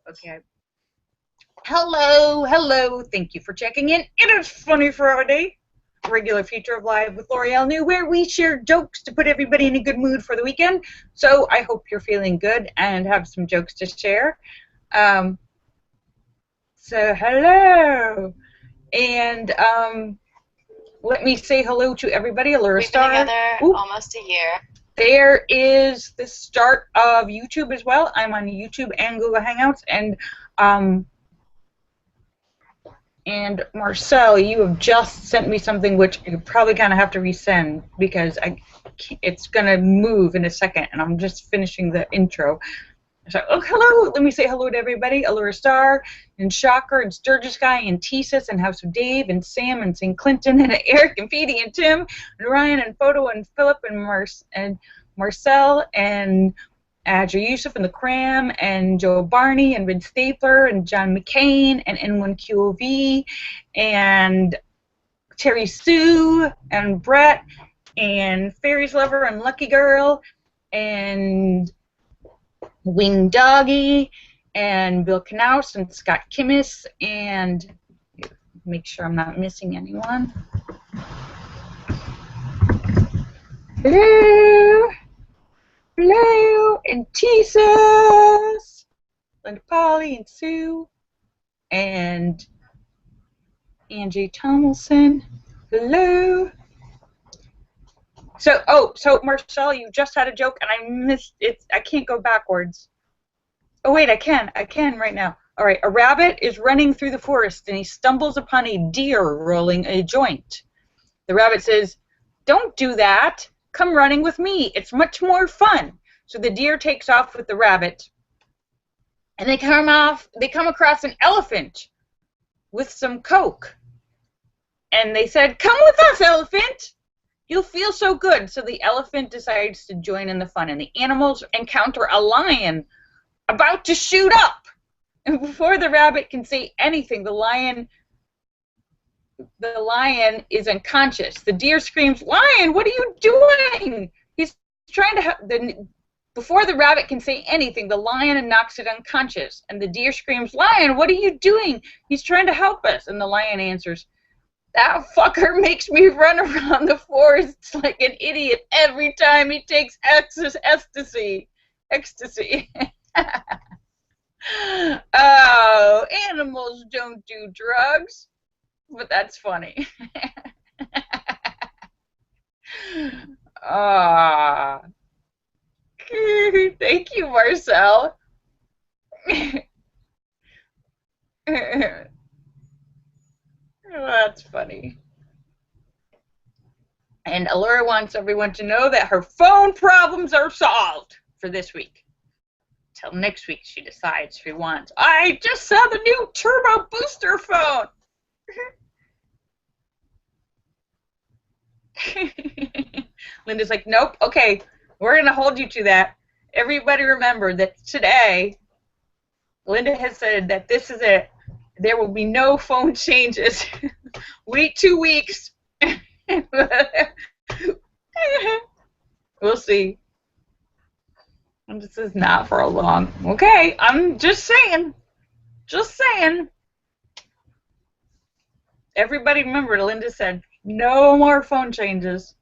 Okay. Hello. Thank you for checking in. It is Funny Friday, regular feature of Live with Lorielle New, where we share jokes to put everybody in a good mood for the weekend. So I hope you're feeling good and have some jokes to share. Um, so hello, and let me say hello to everybody. Allura We've been Star. together Ooh, almost a year. there is the start of YouTube as well. I'm on YouTube and Google Hangouts, um, and Marcel, you have just sent me something which you probably kind of have to resend because it's going to move in a second, and I'm just finishing the intro. So, oh, hello. Let me say hello to everybody. Allura Star, and Shocker, and Sturgis Guy, and Tesis, and House of Dave, and Sam, and St. Clinton, and Eric, and Petey, and Tim, and Ryan, and Photo, and Philip, and Marcel, and Adja Yusuf and the Cram, and Joe Barney, and Vince Stapler, and John McCain, and N1QOV, and Terry Sue, and Brett, and Fairies Lover, and Lucky Girl, and Wing Doggy, and Bill Knaus, and Scott Kimmis, and make sure I'm not missing anyone. Hello, hello, and Jesus, and Polly, and Sue, and Angie Tomlinson. Hello. So Marcel, you just had a joke and I missed it. I can't go backwards. Oh wait, I can right now. All right, a rabbit is running through the forest and he stumbles upon a deer rolling a joint. The rabbit says, "Don't do that. Come running with me. It's much more fun." So the deer takes off with the rabbit, and they come across an elephant with some coke. And they said, "Come with us, elephant. You'll feel so good." So the elephant decides to join in the fun, and the animals encounter a lion about to shoot up. And before the rabbit can say anything, the lion is unconscious. The deer screams, "Lion, what are you doing?" He's trying to before the rabbit can say anything, the lion knocks it unconscious. And the deer screams, "Lion, what are you doing? He's trying to help us." And the lion answers, "That fucker makes me run around the forest like an idiot every time he takes ecstasy." Oh, animals don't do drugs, but that's funny. Ah, thank you, Marcel. That's funny. And Allura wants everyone to know that her phone problems are solved for this week. Till next week she decides she wants. I just saw the new turbo booster phone. Linda's like, "Nope, okay, we're going to hold you to that. Everybody remember that today, Linda has said that this is it. There will be no phone changes. Wait 2 weeks." We'll see. And this is not for a long. Okay, I'm just saying. Just saying. Everybody remember, Linda said, no more phone changes.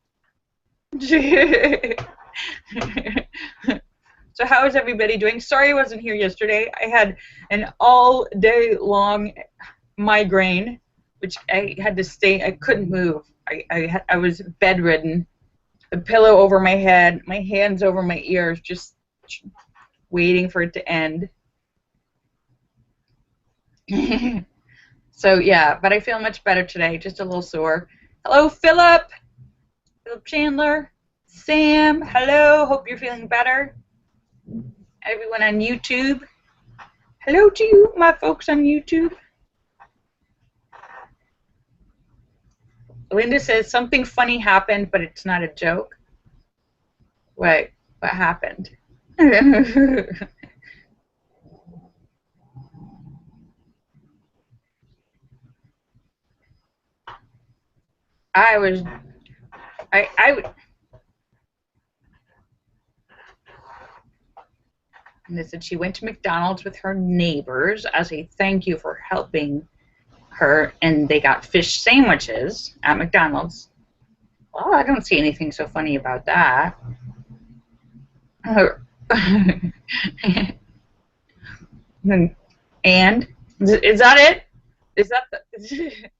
So how is everybody doing? Sorry I wasn't here yesterday. I had an all day long migraine, which I had to stay. I couldn't move. I was bedridden. A pillow over my head, my hands over my ears, just waiting for it to end. So yeah, but I feel much better today, just a little sore. Hello, Philip Chandler, Sam, hello, hope you're feeling better. Everyone on YouTube, hello to you, my folks on YouTube. Linda says something funny happened, but it's not a joke. What happened? I was, I And it said she went to McDonald's with her neighbors as a thank you for helping her, and they got fish sandwiches at McDonald's. Well, I don't see anything so funny about that. And is that it? Is that the...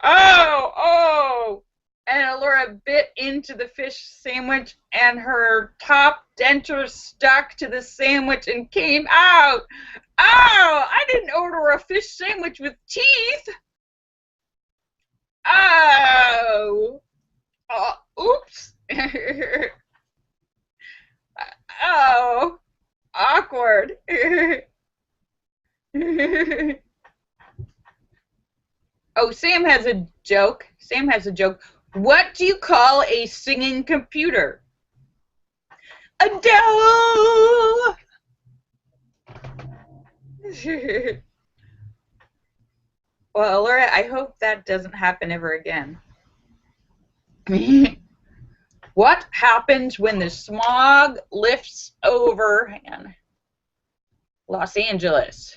Oh! And Laura bit into the fish sandwich, and her top denture stuck to the sandwich and came out. Oh! I didn't order a fish sandwich with teeth. Oh! Oops. Oh! Awkward. Oh, Sam has a joke. Sam has a joke. What do you call a singing computer? Adele! Well, Laura, I hope that doesn't happen ever again. What happens when the smog lifts over Los Angeles?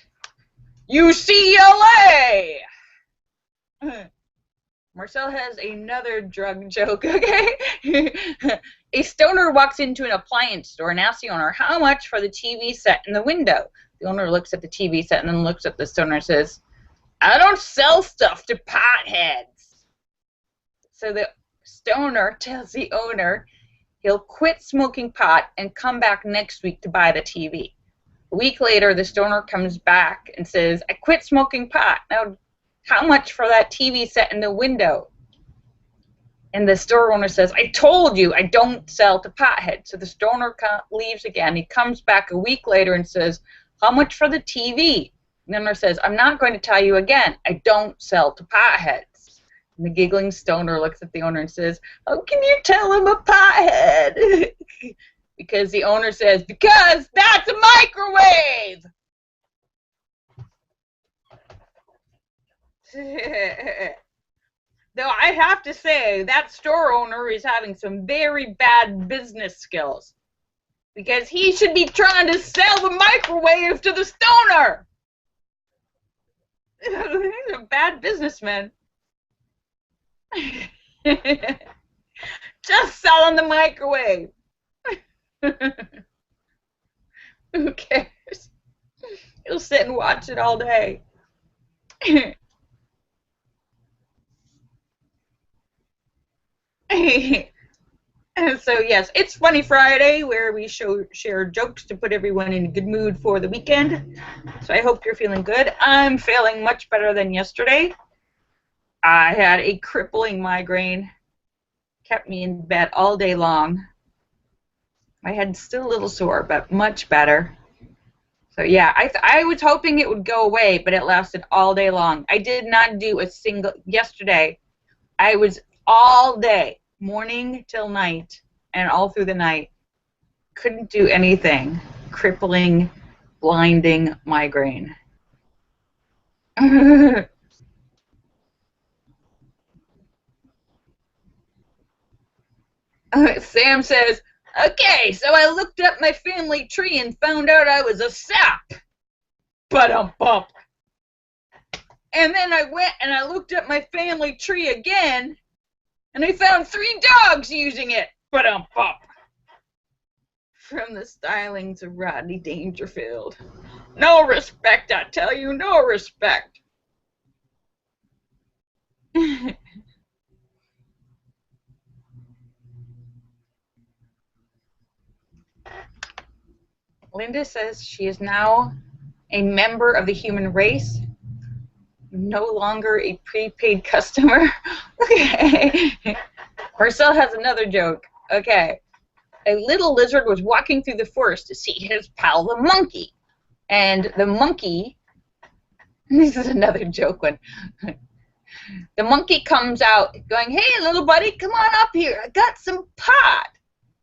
UCLA! Marcel has another drug joke, okay? A stoner walks into an appliance store and asks the owner, how much for the TV set in the window? The owner looks at the TV set and then looks at the stoner and says, I don't sell stuff to potheads. So the stoner tells the owner he'll quit smoking pot and come back next week to buy the TV. A week later, the stoner comes back and says, I quit smoking pot. Now, how much for that TV set in the window? And the store owner says, I told you I don't sell to potheads. So the stoner leaves again. He comes back a week later and says, how much for the TV? And the owner says, I'm not going to tell you again. I don't sell to potheads. And the giggling stoner looks at the owner and says, how can you tell him a pothead? Because the owner says, because that's a microwave! Though I have to say, that store owner is having some very bad business skills. Because he should be trying to sell the microwave to the stoner! He's a bad businessman. Just selling the microwave. Who cares? He'll sit and watch it all day. And so, yes, it's Funny Friday, where we share jokes to put everyone in a good mood for the weekend. So I hope you're feeling good. I'm feeling much better than yesterday. I had a crippling migraine. Kept me in bed all day long. My head's still a little sore, but much better. So yeah, I was hoping it would go away, but it lasted all day long. I did not do a single, yesterday, I was all day, morning till night, and all through the night, couldn't do anything. Crippling, blinding migraine. Sam says, okay, so I looked up my family tree and found out I was a sap. But and then I went and I looked up my family tree again, and I found 3 dogs using it. But from the stylings of Rodney Dangerfield. No respect, I tell you, no respect. Linda says she is now a member of the human race, no longer a prepaid customer. Okay. Marcel has another joke. Okay. A little lizard was walking through the forest to see his pal, the monkey. And the monkey, this is another joke one. The monkey comes out going, hey, little buddy, come on up here. I got some pot.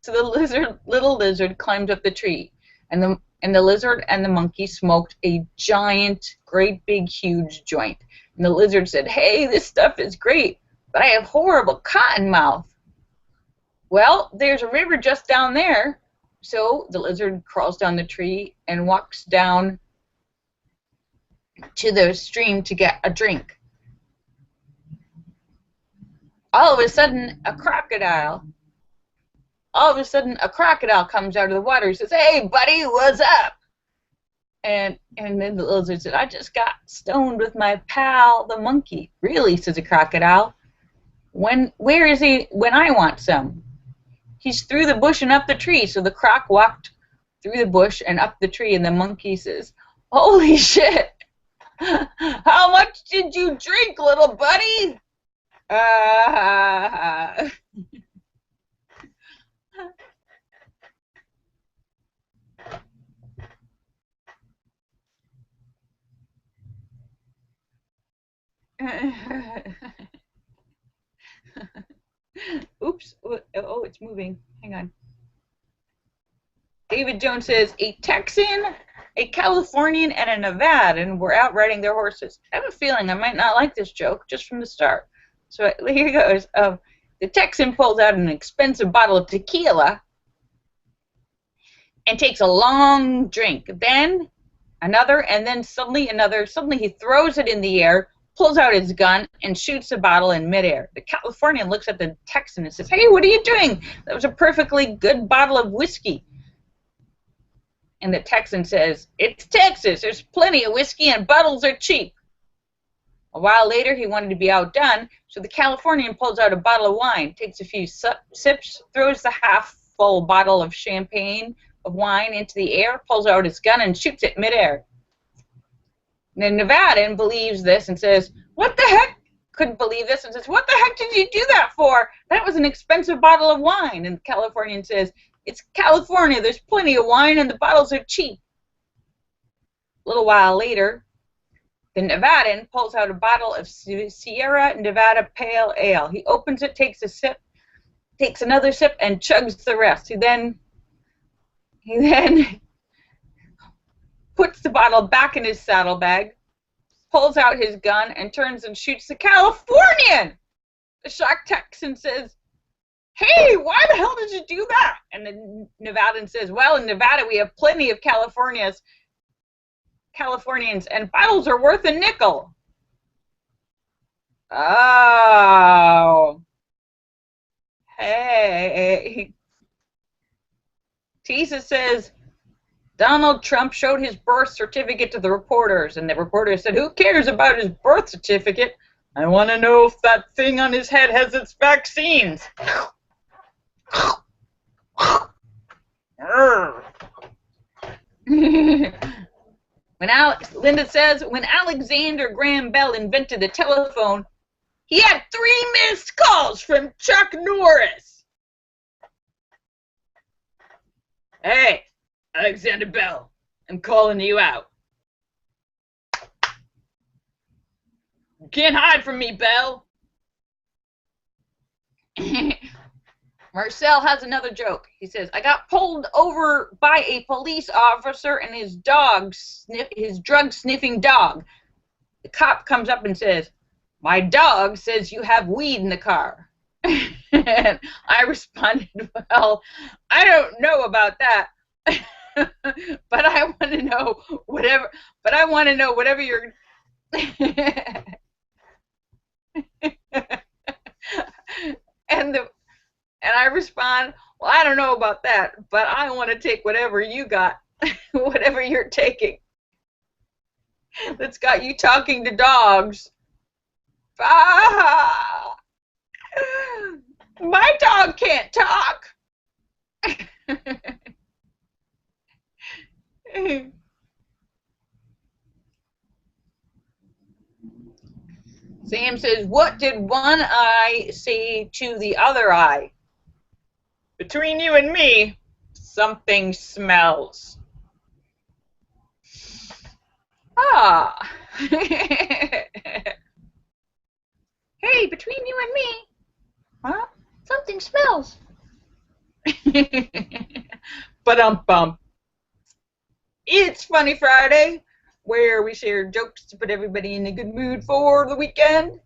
So the little lizard climbed up the tree. And the lizard and the monkey smoked a giant, great big, huge joint. And the lizard said, hey, this stuff is great, but I have horrible cotton mouth. Well, there's a river just down there. So the lizard crawls down the tree and walks down to the stream to get a drink. All of a sudden, a crocodile comes out of the water and says, "Hey, buddy, what's up?" And then the lizard said, "I just got stoned with my pal, the monkey." "Really?" says the crocodile. Where is he when I want some?" "He's through the bush and up the tree." So the croc walked through the bush and up the tree, and the monkey says, "Holy shit! How much did you drink, little buddy?" Uh, Oops. Oh, it's moving. Hang on. David Jones says, a Texan, a Californian, and a Nevadan were out riding their horses. I have a feeling I might not like this joke just from the start. So here goes. The Texan pulls out an expensive bottle of tequila and takes a long drink. Then another, and then suddenly another. Suddenly he throws it in the air, pulls out his gun, and shoots the bottle in midair. The Californian looks at the Texan and says, "Hey, what are you doing? That was a perfectly good bottle of whiskey." And the Texan says, "It's Texas. There's plenty of whiskey and bottles are cheap." A while later, he wanted to be outdone, so the Californian pulls out a bottle of wine, takes a few sips, throws the half-full bottle of champagne of wine into the air, pulls out his gun, and shoots it midair. And the Nevadan believes this and says, "What the heck?" Couldn't believe this and says, "What the heck did you do that for? That was an expensive bottle of wine." And the Californian says, "It's California. There's plenty of wine and the bottles are cheap." A little while later, the Nevadan pulls out a bottle of Sierra Nevada Pale Ale. He opens it, takes a sip, takes another sip, and chugs the rest. He then puts the bottle back in his saddlebag, pulls out his gun, and turns and shoots the Californian. The shocked Texan says, "Hey, why the hell did you do that?" And the Nevadan says, "Well, in Nevada we have plenty of Californians, and bottles are worth a nickel." Oh. Hey. Tisa says, Donald Trump showed his birth certificate to the reporters, and the reporter said, "Who cares about his birth certificate? I want to know if that thing on his head has its vaccines." Linda says, when Alexander Graham Bell invented the telephone, he had 3 missed calls from Chuck Norris. "Hey, Alexander Bell, I'm calling you out. You can't hide from me, Bell." Marcel has another joke. He says, "I got pulled over by a police officer and his drug-sniffing dog. The cop comes up and says, 'My dog says you have weed in the car.'" And I responded, "Well, I don't know about that, but I want to know whatever. But I want to know whatever you're." And I respond, "Well, I don't know about that, but I want to take whatever you got, whatever you're taking, that's got you talking to dogs." Ah, my dog can't talk. Sam says, "What did one eye say to the other eye?" "Between you and me, something smells." Ah. "Hey, between you and me, huh? Something smells." Ba-dum-bum. It's Funny Friday, where we share jokes to put everybody in a good mood for the weekend.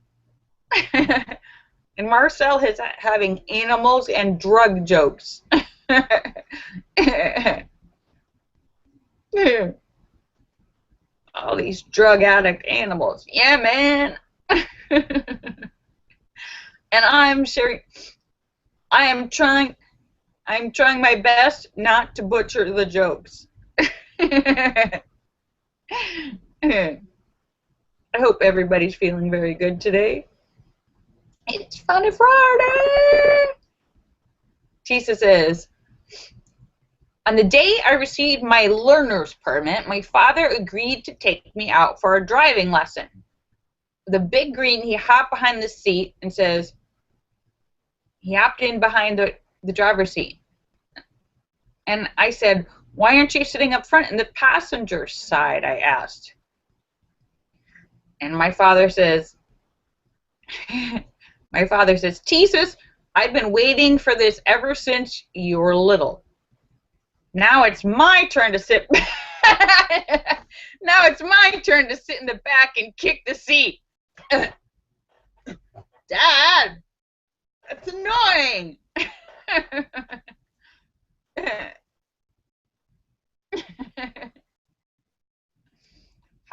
And Marcel is having animals and drug jokes. All these drug addict animals. Yeah, man. And I'm sure I'm trying my best not to butcher the jokes. I hope everybody's feeling very good today. It's Funny Friday! Tisa says, on the day I received my learner's permit, my father agreed to take me out for a driving lesson. With a big grin, he hopped behind the seat and says, he hopped in behind the driver's seat. And I said, why aren't you sitting up front in the passenger side, I asked. And my father says, Tisus, I've been waiting for this ever since you were little. Now it's my turn to sit. Now it's my turn to sit in the back and kick the seat. Dad, that's annoying.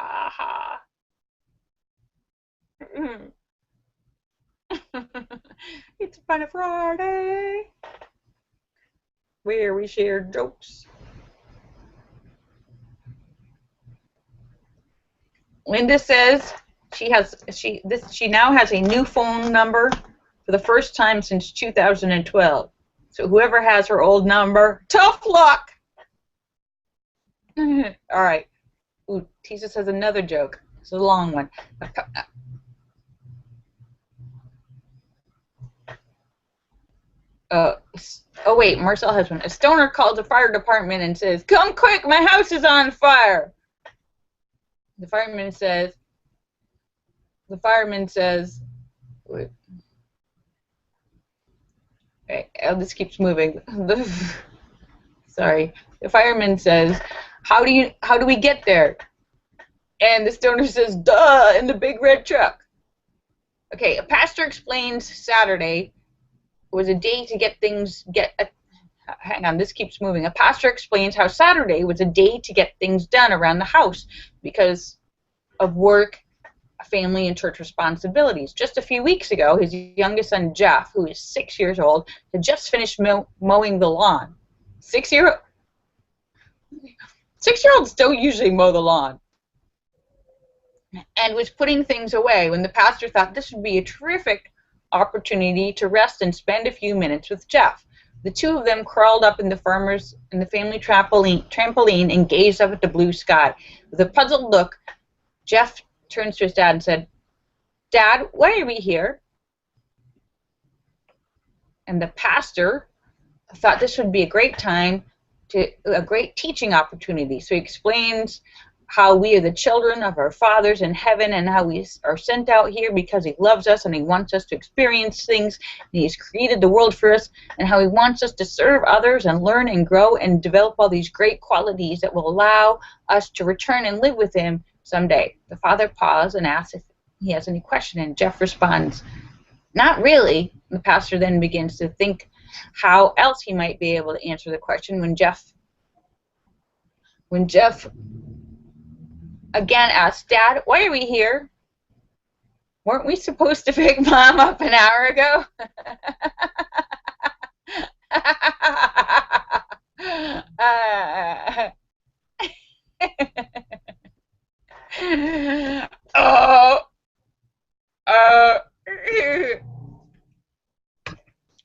Ha ha. It's Funny Friday, where we share jokes. Linda says she now has a new phone number for the first time since 2012. So whoever has her old number, tough luck. All right. Ooh, Tisa says another joke. It's a long one. Oh wait, Marcel has one. A stoner calls the fire department and says, "Come quick, my house is on fire." The fireman says, wait. Okay, this keeps moving. Sorry. The fireman says, how do we get there? And the stoner says, duh, in the big red truck. Okay, a pastor explains Saturday was a day to hang on, this keeps moving. A pastor explains how Saturday was a day to get things done around the house because of work, family, and church responsibilities. Just a few weeks ago, his youngest son, Jeff, who is 6 years old, had just finished mowing the lawn. 6-year-olds don't usually mow the lawn. And was putting things away when the pastor thought this would be a terrific opportunity to rest and spend a few minutes with Jeff. The two of them crawled up in the family trampoline and gazed up at the blue sky. With a puzzled look, Jeff turns to his dad and said, "Dad, why are we here?" And the pastor thought this would be a great teaching opportunity. So he explains how we are the children of our fathers in heaven and how we are sent out here because he loves us and he wants us to experience things and he's created the world for us, and how he wants us to serve others and learn and grow and develop all these great qualities that will allow us to return and live with him someday. The father paused and asked if he has any question, and Jeff responds, "Not really." The pastor then begins to think how else he might be able to answer the question when Jeff again asked, "Dad, why are we here? Weren't we supposed to pick Mom up an hour ago?"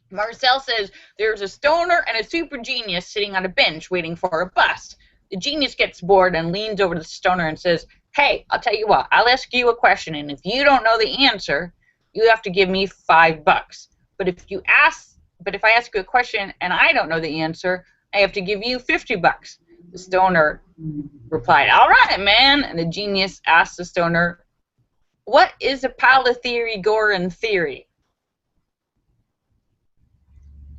Marcel says there's a stoner and a super genius sitting on a bench waiting for a bus. The genius gets bored and leans over to the stoner and says, "Hey, I'll tell you what, I'll ask you a question, and if you don't know the answer, you have to give me $5. But if I ask you a question and I don't know the answer, I have to give you $50. The stoner replied, "All right, man." And the genius asked the stoner, "What is a Pythagorean theory?"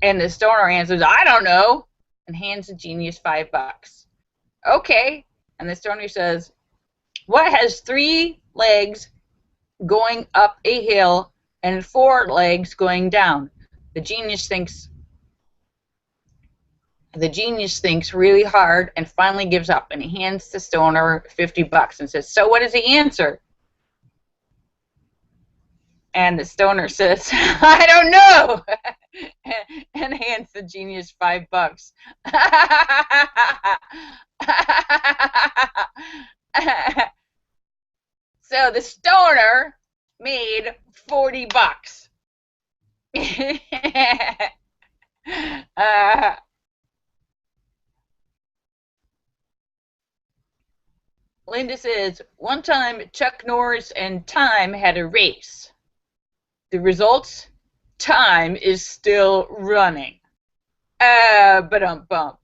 And the stoner answers, "I don't know," and hands the genius $5. "Okay." And the stoner says, "What has 3 legs going up a hill and 4 legs going down. The genius thinks really hard and finally gives up, and he hands the stoner $50 and says, "So what does he answer?" And the stoner says, "I don't know," and hands the genius $5. So the stoner made $40. Linda says, one time Chuck Norris and Time had a race. The results? Time is still running. Ba-dum-bum.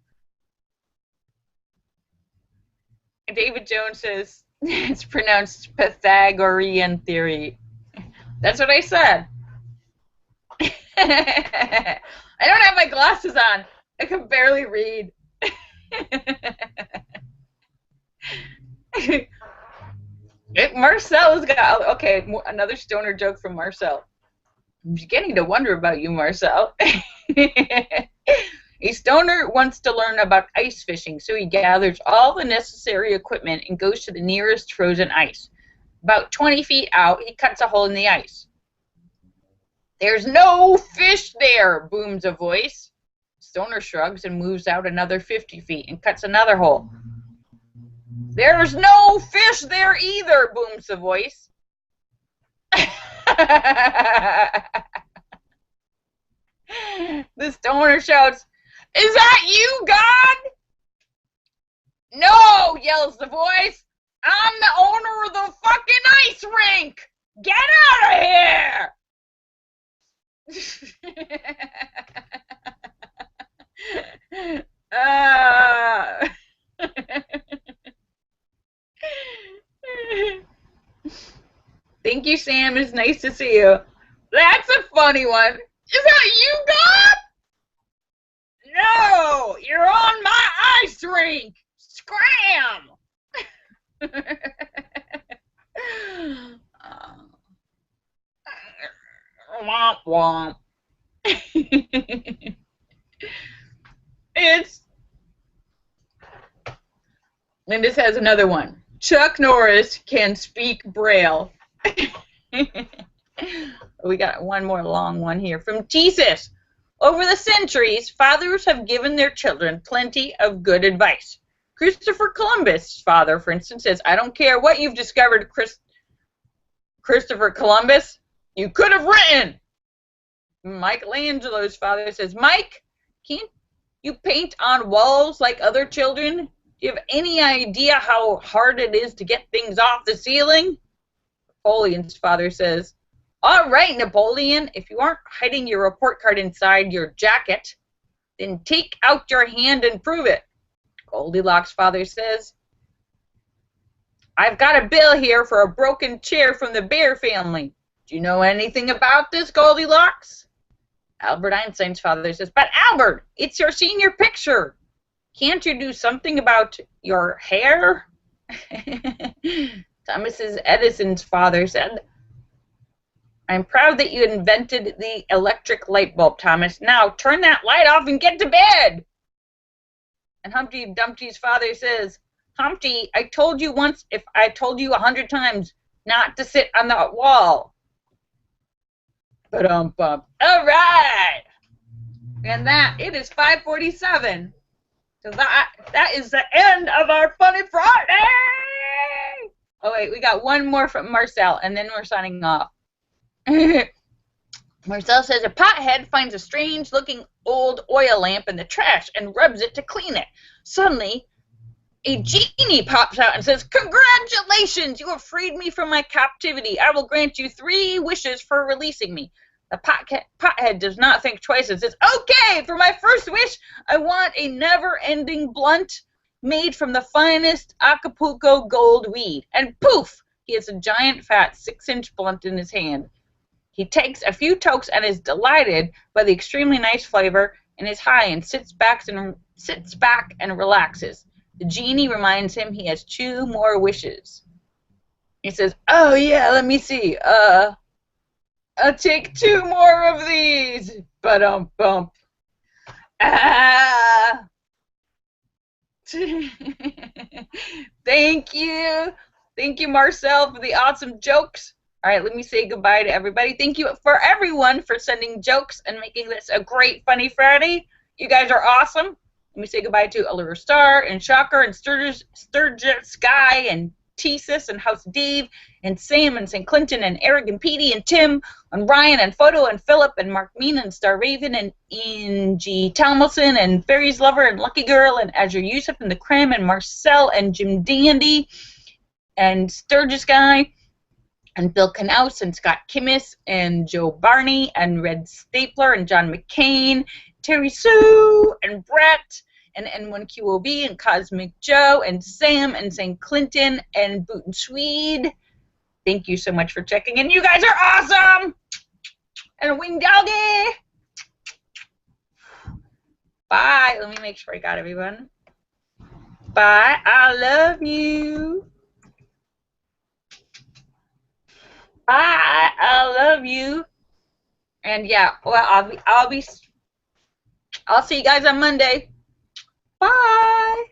David Jones says, it's pronounced Pythagorean theory. That's what I said. I don't have my glasses on. I can barely read. Marcel's got, okay, another stoner joke from Marcel. I'm beginning to wonder about you, Marcel. A stoner wants to learn about ice fishing, so he gathers all the necessary equipment and goes to the nearest frozen ice. About 20 feet out, he cuts a hole in the ice. There's no fish there, booms a voice. Stoner shrugs and moves out another 50 feet and cuts another hole. There's no fish there either, booms the voice. The stoner shouts, "Is that you, God?" "No," yells the voice. "I'm the owner of the fucking ice rink. Get out of here!" Thank you, Sam. It's nice to see you. That's a funny one. Is that you, God? No, you're on my ice rink. Scram! Womp womp. Linda has another one. Chuck Norris can speak Braille. We got one more long one here from Jesus. Over the centuries, fathers have given their children plenty of good advice. Christopher Columbus' father, for instance, says, "I don't care what you've discovered, Christopher Columbus, you could have written." Michelangelo's father says, "Mike, can't you paint on walls like other children? Do you have any idea how hard it is to get things off the ceiling?" Napoleon's father says, "All right, Napoleon, if you aren't hiding your report card inside your jacket, then take out your hand and prove it." Goldilocks' father says, "I've got a bill here for a broken chair from the Bear family. Do you know anything about this, Goldilocks?" Albert Einstein's father says, "But Albert, it's your senior picture. Can't you do something about your hair?" Thomas Edison's father said, "I'm proud that you invented the electric light bulb, Thomas. Now turn that light off and get to bed." And Humpty Dumpty's father says, "Humpty, I told you once, if I told you 100 times, not to sit on the wall." Ba-dum-bum. All right. And it is 5:47. So that is the end of our Funny Friday. Oh, wait, we got one more from Marcel, and then we're signing off. Marcel says, a pothead finds a strange-looking old oil lamp in the trash and rubs it to clean it. Suddenly, a genie pops out and says, "Congratulations! You have freed me from my captivity. I will grant you 3 wishes for releasing me." The pothead does not think twice and says, "Okay, for my first wish, I want a never-ending blunt made from the finest Acapulco gold weed." And poof, he has a giant, fat 6-inch blunt in his hand. He takes a few tokes and is delighted by the extremely nice flavor and is high and sits back and relaxes. The genie reminds him he has 2 more wishes. He says, "Oh yeah, let me see. I'll take 2 more of these. Bump. Ah. Thank you. Thank you, Marcel, for the awesome jokes. All right, let me say goodbye to everybody. Thank you for everyone for sending jokes and making this a great, funny Friday. You guys are awesome. Let me say goodbye to Allure Star and Shocker and Sturgis Sky and Tesis and House Dave and Sam and St. Clinton and Eric and Petey and Tim and Ryan and Photo and Philip and Mark Mean and Star Raven and Angie Tomlinson and Fairies Lover and Lucky Girl and Azure Yusuf and the Creme and Marcel and Jim Dandy and Sturgis Guy and Bill Knaus and Scott Kimmis and Joe Barney and Red Stapler and John McCain, Terry Sue and Brett and N1QOB and Cosmic Joe and Sam and St. Clinton and Boot and Swede. Thank you so much for checking in. You guys are awesome! And Wing Doggy! Bye. Let me make sure I got everyone. Bye. I love you. Bye. I love you. And yeah, well, I'll see you guys on Monday. Bye.